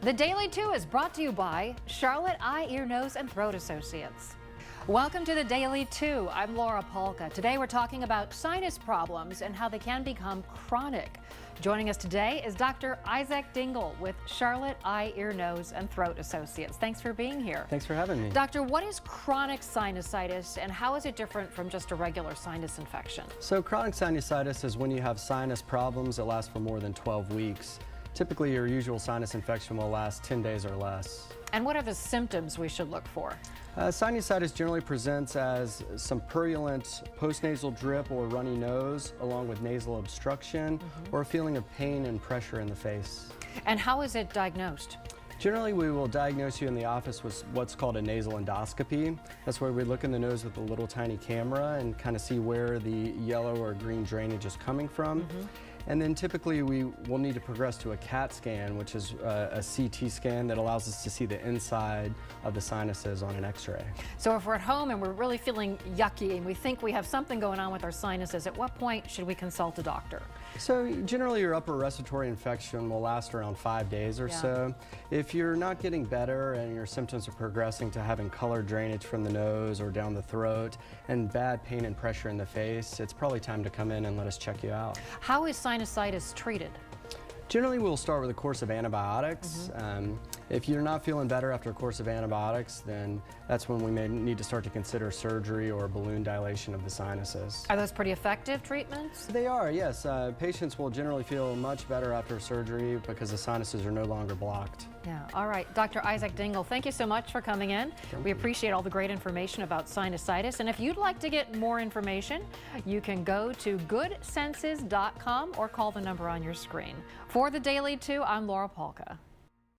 The Daily Two is brought to you by Charlotte Eye, Ear, Nose, and Throat Associates. Welcome to the Daily Two. I'm Laura Polka. Today we're talking about sinus problems and how they can become chronic. Joining us today is Dr. Isaac Dingle with Charlotte Eye, Ear, Nose, and Throat Associates. Thanks for being here. Thanks for having me. Doctor, what is chronic sinusitis and how is it different from just a regular sinus infection? So chronic sinusitis is when you have sinus problems that last for more than 12 weeks. Typically, your usual sinus infection will last 10 days or less. And what are the symptoms we should look for? Sinusitis generally presents as some purulent postnasal drip or runny nose, along with nasal obstruction, or a feeling of pain and pressure in the face. And how is it diagnosed? Generally, we will diagnose you in the office with what's called a nasal endoscopy. That's where we look in the nose with a little tiny camera and kind of see where the yellow or green drainage is coming from. And then typically we will need to progress to a CAT scan, which is a CT scan that allows us to see the inside of the sinuses on an x-ray. So if we're at home and we're really feeling yucky and we think we have something going on with our sinuses, at what point should we consult a doctor? So generally your upper respiratory infection will last around 5 days or so. If you're not getting better and your symptoms are progressing to having colored drainage from the nose or down the throat and bad pain and pressure in the face, it's probably time to come in and let us check you out. How is sinusitis treated? Generally, we'll start with a course of antibiotics. If you're not feeling better after a course of antibiotics, then that's when we may need to start to consider surgery or balloon dilation of the sinuses. Are those pretty effective treatments? They are, yes. Patients will generally feel much better after surgery because the sinuses are no longer blocked. Yeah. All right. Dr. Isaac Dingle, thank you so much for coming in. We appreciate all the great information about sinusitis. And if you'd like to get more information, you can go to goodsenses.com or call the number on your screen. For the Daily Two, I'm Laura Polka.